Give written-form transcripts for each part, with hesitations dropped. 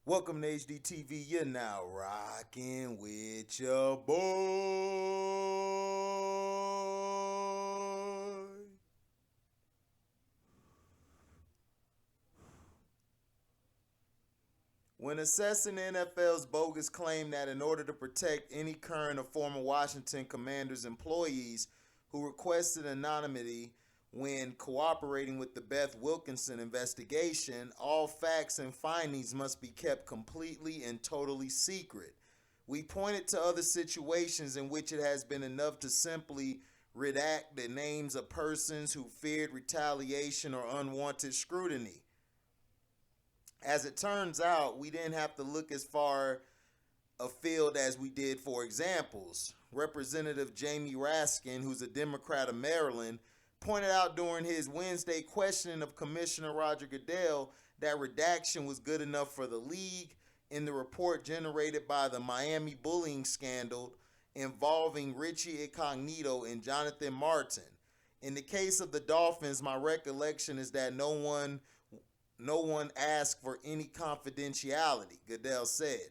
Welcome to HDTV. You're now rocking with your boy. When assessing the NFL's bogus claim that in order to protect any current or former Washington Commanders employees who requested anonymity when cooperating with the Beth Wilkinson investigation, all facts and findings must be kept completely and totally secret. We pointed to other situations in which it has been enough to simply redact the names of persons who feared retaliation or unwanted scrutiny. As it turns out, we didn't have to look as far afield as we did for examples. Representative Jamie Raskin, who's a Democrat of Maryland, pointed out during his Wednesday questioning of Commissioner Roger Goodell that redaction was good enough for the league in the report generated by the Miami bullying scandal involving Richie Incognito and Jonathan Martin. In the case of the Dolphins, my recollection is that no one asked for any confidentiality, Goodell said.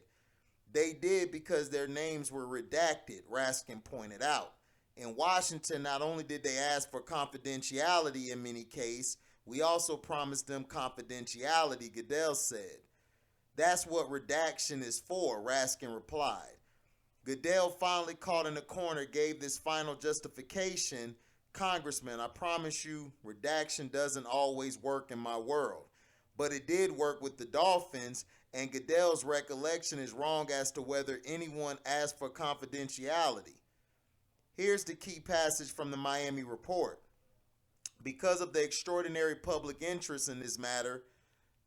They did because their names were redacted, Raskin pointed out. In Washington, not only did they ask for confidentiality in many cases, we also promised them confidentiality, Goodell said. That's what redaction is for, Raskin replied. Goodell, finally caught in the corner, gave this final justification. Congressman, I promise you, redaction doesn't always work in my world. But it did work with the Dolphins, and Goodell's recollection is wrong as to whether anyone asked for confidentiality. Here's the key passage from the Miami report. Because of the extraordinary public interest in this matter,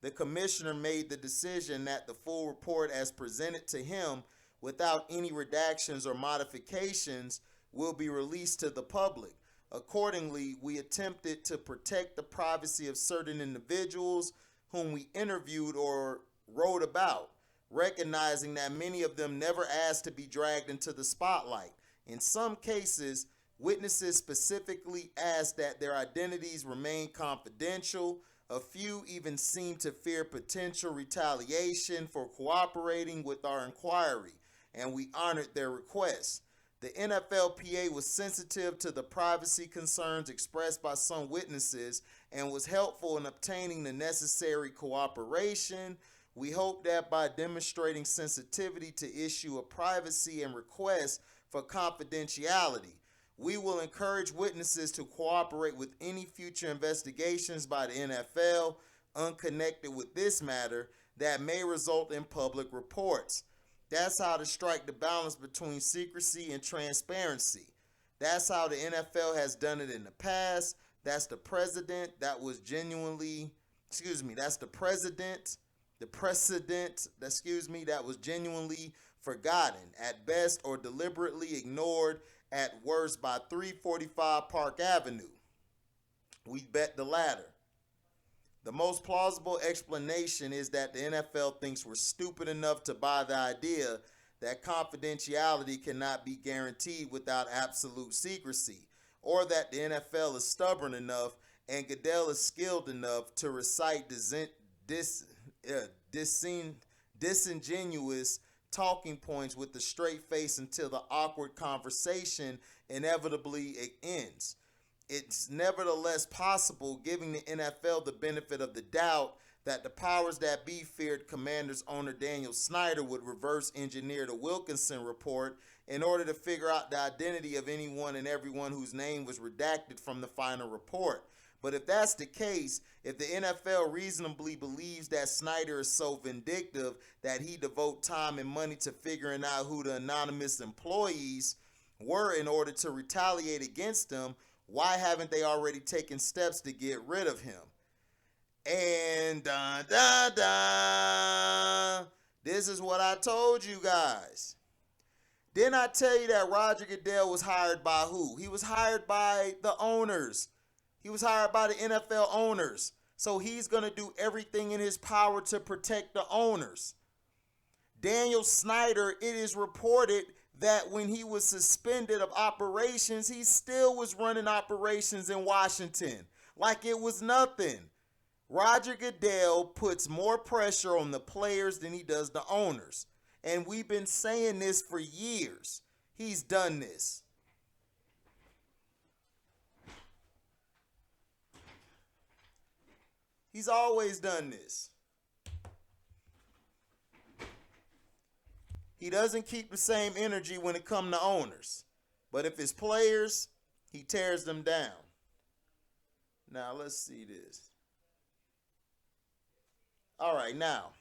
the commissioner made the decision that the full report as presented to him without any redactions or modifications will be released to the public. Accordingly, we attempted to protect the privacy of certain individuals whom we interviewed or wrote about, recognizing that many of them never asked to be dragged into the spotlight. In some cases, witnesses specifically asked that their identities remain confidential. A few even seemed to fear potential retaliation for cooperating with our inquiry, and we honored their requests. The NFLPA was sensitive to the privacy concerns expressed by some witnesses and was helpful in obtaining the necessary cooperation. We hope that by demonstrating sensitivity to issue of privacy and requests for confidentiality, we will encourage witnesses to cooperate with any future investigations by the NFL unconnected with this matter that may result in public reports. That's how to strike the balance between secrecy and transparency. That's how the NFL has done it in the past. That's the precedent that was genuinely, that's the precedent that was genuinely forgotten, at best, or deliberately ignored, at worst, by 345 Park Avenue. We bet the latter. The most plausible explanation is that the NFL thinks we're stupid enough to buy the idea that confidentiality cannot be guaranteed without absolute secrecy, or that the NFL is stubborn enough and Goodell is skilled enough to recite disingenuous talking points with a straight face until the awkward conversation inevitably ends. It's nevertheless possible, giving the NFL the benefit of the doubt, that the powers that be feared Commanders owner Daniel Snyder would reverse engineer the Wilkinson report in order to figure out the identity of anyone and everyone whose name was redacted from the final report. But if that's the case, if the NFL reasonably believes that Snyder is so vindictive that he devote time and money to figuring out who the anonymous employees were in order to retaliate against them, why haven't they already taken steps to get rid of him? And this is what I told you guys. Didn't I tell you that Roger Goodell was hired by who? He was hired by the owners. He was hired by the NFL owners. So he's going to do everything in his power to protect the owners. Daniel Snyder, it is reported that when he was suspended of operations, he still was running operations in Washington like it was nothing. Roger Goodell puts more pressure on the players than he does the owners. And we've been saying this for years. He's done this. He's always done this. He doesn't keep the same energy when it comes to owners. But if it's players, he tears them down. Now, let's see this. All right, now.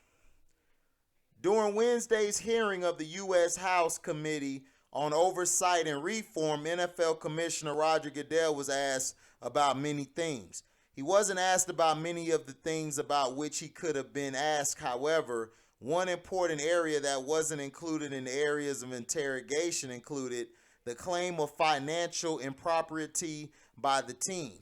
During Wednesday's hearing of the U.S. House Committee on Oversight and Reform, NFL Commissioner Roger Goodell was asked about many things. He wasn't asked about many of the things about which he could have been asked. However, one important area that wasn't included in the areas of interrogation included the claim of financial impropriety by the team,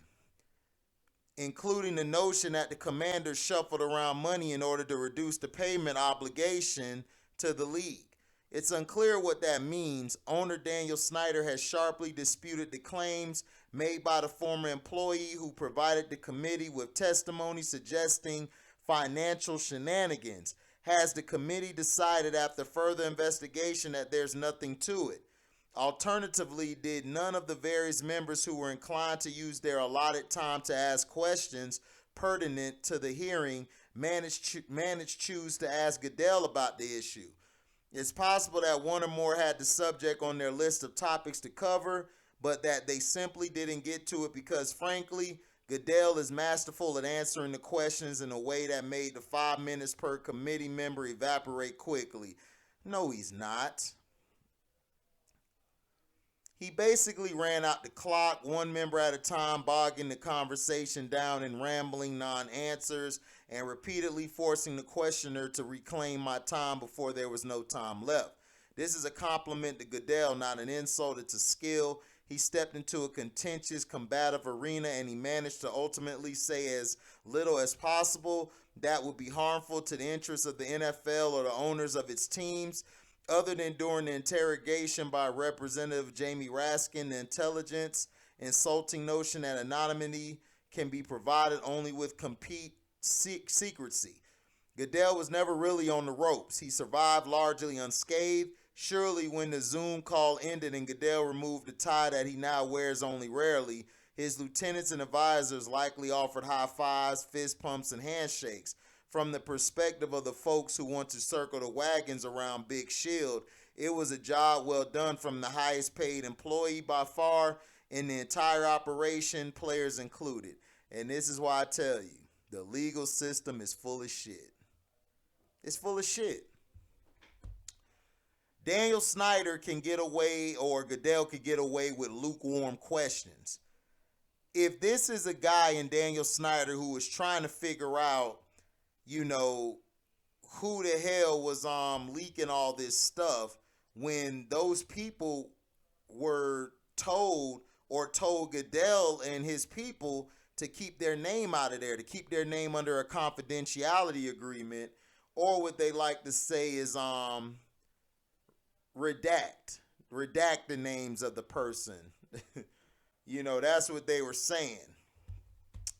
including the notion that the Commanders shuffled around money in order to reduce the payment obligation to the league. It's unclear what that means. Owner Daniel Snyder has sharply disputed the claims made by the former employee who provided the committee with testimony suggesting financial shenanigans. Has the committee decided after further investigation that there's nothing to it? Alternatively, did none of the various members who were inclined to use their allotted time to ask questions pertinent to the hearing manage choose to ask Goodell about the issue? It's possible that one or more had the subject on their list of topics to cover, but that they simply didn't get to it because, frankly, Goodell is masterful at answering the questions in a way that made the 5 minutes per committee member evaporate quickly. No, he's not. He basically ran out the clock, one member at a time, bogging the conversation down in rambling non-answers and repeatedly forcing the questioner to reclaim my time before there was no time left. This is a compliment to Goodell, not an insult. It's a skill. He stepped into a contentious, combative arena and he managed to ultimately say as little as possible that would be harmful to the interests of the NFL or the owners of its teams. Other than during the interrogation by Representative Jamie Raskin, the intelligence insulting notion that anonymity can be provided only with complete secrecy. Goodell was never really on the ropes. He survived largely unscathed. Surely when the Zoom call ended and Goodell removed the tie that he now wears only rarely, his lieutenants and advisors likely offered high fives, fist pumps, and handshakes. From the perspective of the folks who want to circle the wagons around Big Shield, it was a job well done from the highest paid employee by far in the entire operation, players included. And this is why I tell you, the legal system is full of shit. It's full of shit. Daniel Snyder can get away, or Goodell could get away with lukewarm questions. If this is a guy in Daniel Snyder who was trying to figure out, who the hell was leaking all this stuff when those people were told Goodell and his people to keep their name out of there, to keep their name under a confidentiality agreement, or what they like to say is redact the names of the person. That's what they were saying.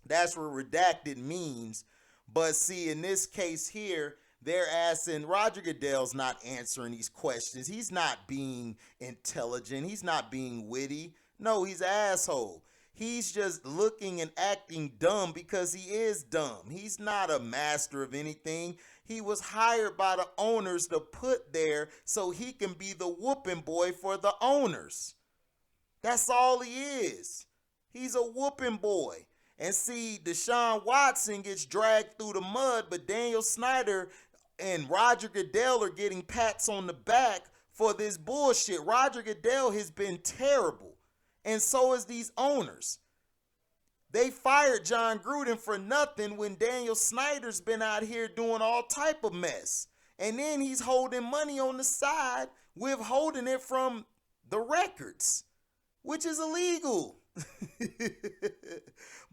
That's what redacted means. But see, in this case here, they're asking, Roger Goodell's not answering these questions. He's not being intelligent. He's not being witty. No, he's an asshole. He's just looking and acting dumb because he is dumb. He's not a master of anything. He was hired by the owners to put there so he can be the whooping boy for the owners. That's all he is. He's a whooping boy. And see, Deshaun Watson gets dragged through the mud, but Daniel Snyder and Roger Goodell are getting pats on the back for this bullshit. Roger Goodell has been terrible, and so is these owners. They fired John Gruden for nothing when Daniel Snyder's been out here doing all type of mess. And then he's holding money on the side, withholding it from the records, which is illegal.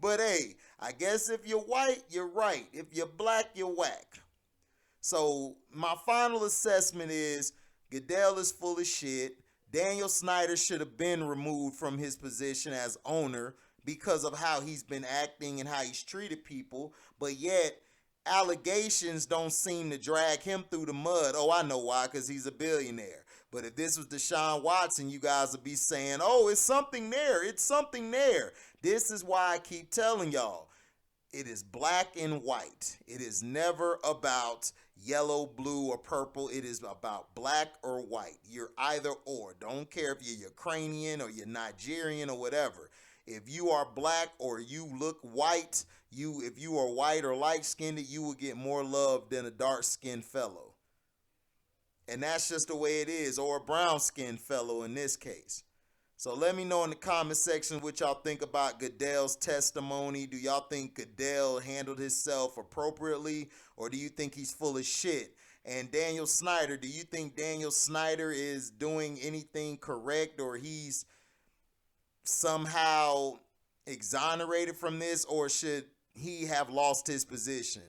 But hey, I guess if you're white, you're right. If you're black, you're whack. So my final assessment is Goodell is full of shit. Daniel Snyder should have been removed from his position as owner, because of how he's been acting and how he's treated people, but yet allegations don't seem to drag him through the mud. Oh, I know why, because he's a billionaire. But if this was Deshaun Watson, you guys would be saying, oh, it's something there. It's something there. This is why I keep telling y'all, it is black and white. It is never about yellow, blue, or purple. It is about black or white. You're either or. Don't care if you're Ukrainian or you're Nigerian or whatever. If you are black or you look white, if you are white or light-skinned, you will get more love than a dark-skinned fellow. And that's just the way it is, or a brown-skinned fellow in this case. So let me know in the comment section what y'all think about Goodell's testimony. Do y'all think Goodell handled himself appropriately, or do you think he's full of shit? And Daniel Snyder, do you think Daniel Snyder is doing anything correct, or he's somehow exonerated from this, or should he have lost his position?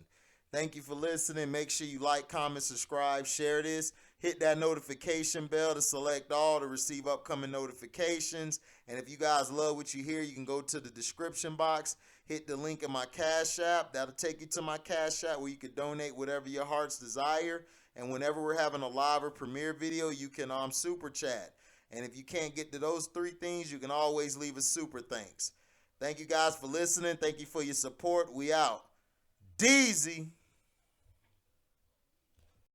Thank you for listening. Make sure you like, comment, subscribe, share this. Hit that notification bell to select all to receive upcoming notifications. And if you guys love what you hear, you can go to the description box, hit the link in my Cash App. That'll take you to my Cash App where you can donate whatever your heart's desire. And whenever we're having a live or premiere video, you can super chat. And if you can't get to those three things, you can always leave a super thanks. Thank you guys for listening. Thank you for your support. We out. Deezy.